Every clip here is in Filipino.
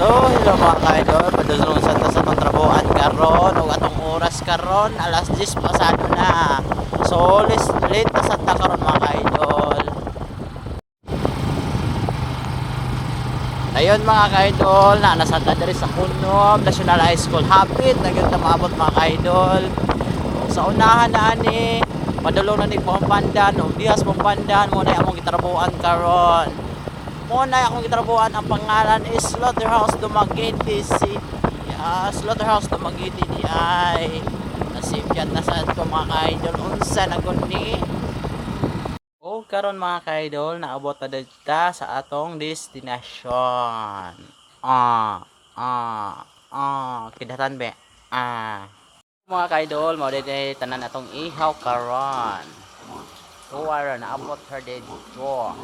So, hello mga ka-idol, padulong sa atong trabuhan karon o atong oras karon, alas 10 pasado na. So, late na sa karon mga ka-idol. Ayun mga ka-idol, na nasanta diri sa Kunob National High School. Hapit na gyud maabot mga ka-idol. Sa unahan na ani, padulong na ni Pampandan o Diaz Pampandan mo na among gitrabuhan karon. Muna akong gitrabuhan, ang pangalan is Slaughterhouse Dumaguete City. Slaughterhouse Dumaguete di ay nasipyat na sa ko mga ka-idol unsa na guni. O karon mga ka-idol, naabot na dita sa atong destination. Kidatan be. Mga ka-idol, mao dinhi tanan atong ihaw karon. Tuwara naabot her dito.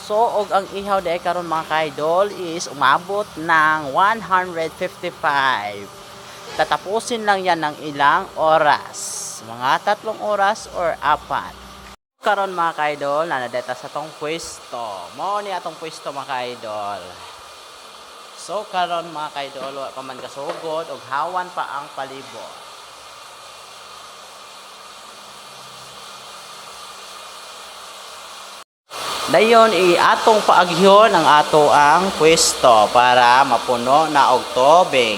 So, og ang ihaw di karon mga ka-idol is umabot ng 155. Tatapusin lang yan ng ilang oras. Mga 3 oras or 4. Karon mga ka-idol, nanadeta sa tong pwesto. Mao ni atong pwesto mga ka-idol. So, karon mga ka-idol, wa pa man kasugod og hawan pa ang palibot. Dayon atong paagihon ang ato ang pwesto para mapuno na og tubig.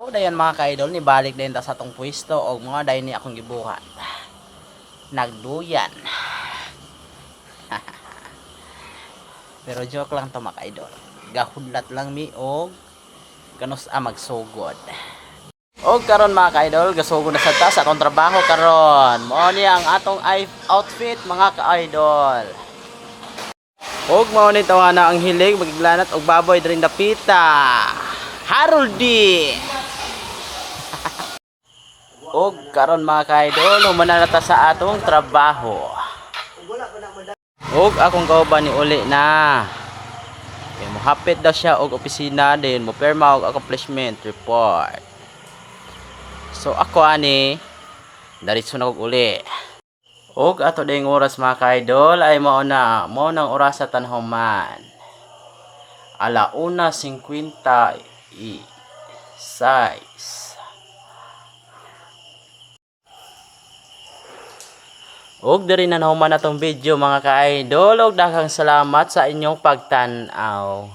So, dayon mga ka-idol, nibalik din ta sa atong pwesto og mga dayon ni akong gibuhat. Nagduyan. Pero joke lang to mga ka-idol. Gahudlat lang mi og kanus magsugod. Og karon mga ka-idol, gasugod na sa sa atong trabaho karon. Mao ni ang atong outfit mga ka-idol. Og mao ni tawana ang hilig magiglanat og baboy diri dapita. Haroldi. Og karon mga ka-idol, humana na ta sa atong trabaho. Og akong kauban ni uli na. Okay, mohapit daw siya og opisina din mo perma og accomplishment report. So ako ani diretso na og uli. Og ato ding oras mga ka-idol ay mao nang oras sa tanhuman. 1:56. Og diri na nahuman atong video mga ka-idol, og daghang salamat sa inyong pagtan-aw.